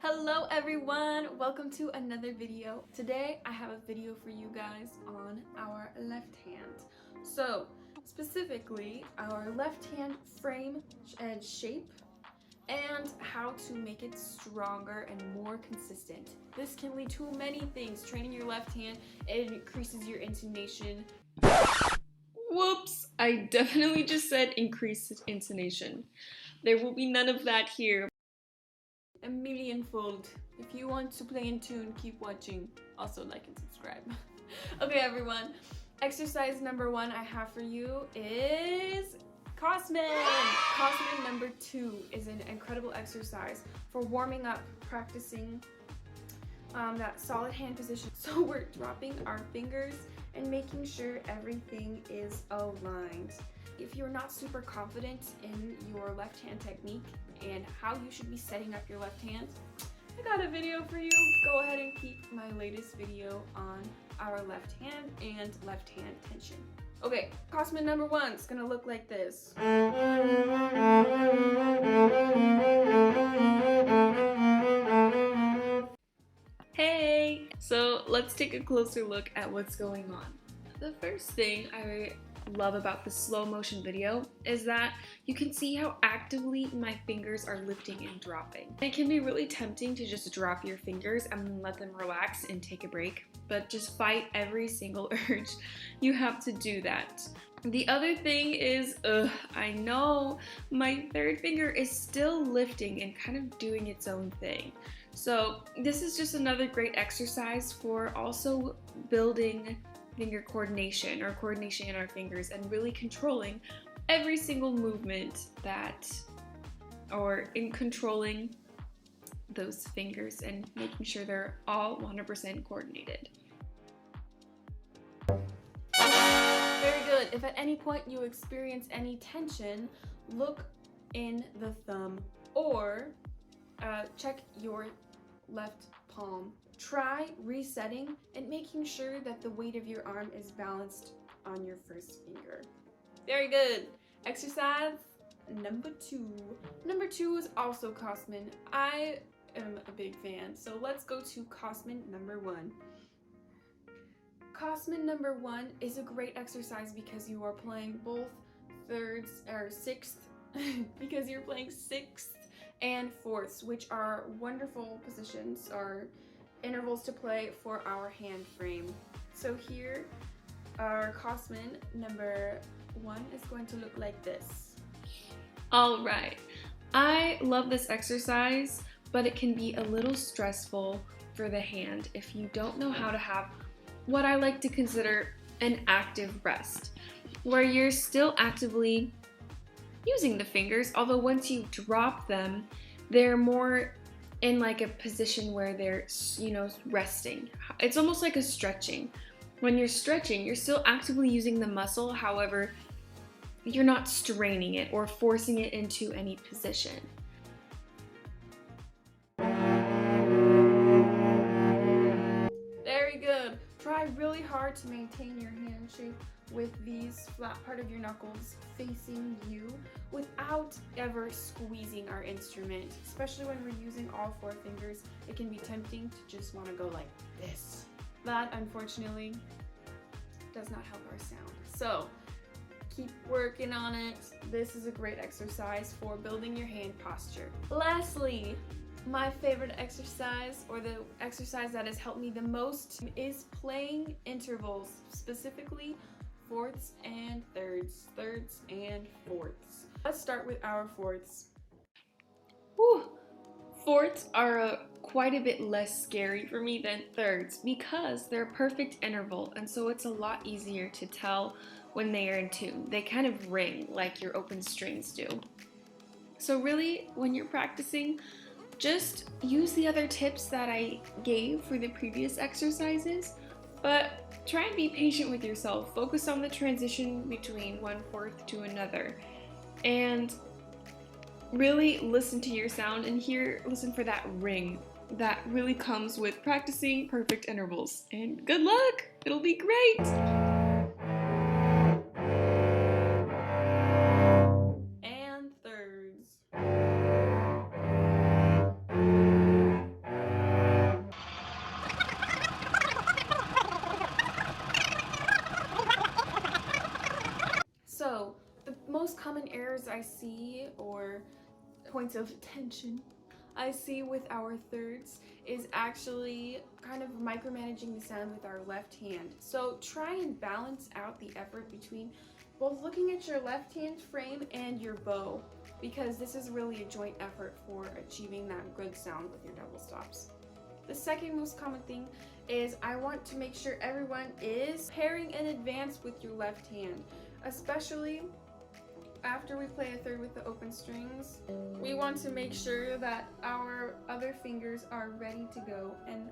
Hello everyone, welcome to another video. Today I have a video for you guys on our left hand. So specifically our left hand frame and shape and how to make it stronger and more consistent. This can lead to many things. Training your left hand, it increases your intonation. Whoops, I definitely just said increased intonation. There will be none of that here. A millionfold. If you want to play in tune, keep watching. Also like and subscribe. Okay everyone, exercise number 1 I have for you is Cosman. Cosman number 2 is an incredible exercise for warming up, practicing that solid hand position. So we're dropping our fingers and making sure everything is aligned. If you're not super confident in your left hand technique and how you should be setting up your left hand, I got a video for you. Go ahead and keep my latest video on our left hand and left hand tension. Okay, Cosman number 1 is gonna look like this. Hey! So let's take a closer look at what's going on. The first thing I love about the slow motion video is that you can see how actively my fingers are lifting and dropping. It can be really tempting to just drop your fingers and let them relax and take a break, but just fight every single urge. You have to do that. The other thing is, I know my third finger is still lifting and kind of doing its own thing. So this is just another great exercise for also building finger coordination or coordination in our fingers and really controlling every single movement or in controlling those fingers and making sure they're all 100% coordinated. Very good. If at any point you experience any tension, look in the thumb or check your left palm. Try resetting and making sure that the weight of your arm is balanced on your first finger. Very good. Exercise number 2. Number 2 is also Cosman. I am a big fan, so let's go to Cosman number 1. Cosman number 1 is a great exercise because you are playing both thirds or sixth because you're playing sixth and fourths, which are wonderful positions or intervals to play for our hand frame. So here our Cosman number 1 is going to look like this. Alright, I love this exercise, but it can be a little stressful for the hand if you don't know how to have what I like to consider an active rest, where you're still actively using the fingers, although once you drop them, they're more in like a position where they're, resting. It's almost like a stretching. When you're stretching, you're still actively using the muscle, however, you're not straining it or forcing it into any position. Very good. Try really hard to maintain your hand shape with these flat part of your knuckles facing you without ever squeezing our instrument. Especially when we're using all 4 fingers, it can be tempting to just want to go like this. That, unfortunately, does not help our sound. So keep working on it. This is a great exercise for building your hand posture. Lastly, my favorite exercise, or the exercise that has helped me the most, is playing intervals, specifically fourths and thirds, thirds and fourths. Let's start with our fourths. Whew. Fourths are quite a bit less scary for me than thirds because they're a perfect interval, and so it's a lot easier to tell when they are in tune. They kind of ring like your open strings do. So really, when you're practicing, just use the other tips that I gave for the previous exercises, but try and be patient with yourself. Focus on the transition between one fourth to another, and really listen to your sound and listen for that ring that really comes with practicing perfect intervals. And good luck! It'll be great! And thirds. points of tension I see with our thirds is actually kind of micromanaging the sound with our left hand. So try and balance out the effort between both looking at your left hand frame and your bow, because this is really a joint effort for achieving that good sound with your double stops. The second most common thing is I want to make sure everyone is pairing in advance with your left hand, especially after we play a third with the open strings. We want to make sure that our other fingers are ready to go, and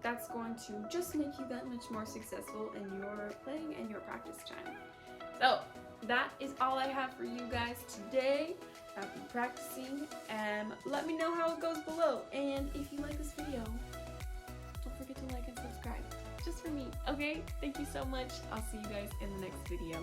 that's going to just make you that much more successful in your playing and your practice time. So that is all I have for you guys today. Happy practicing, and let me know how it goes below. And if you like this video, don't forget to like and subscribe, just for me, okay? Thank you so much. I'll see you guys in the next video.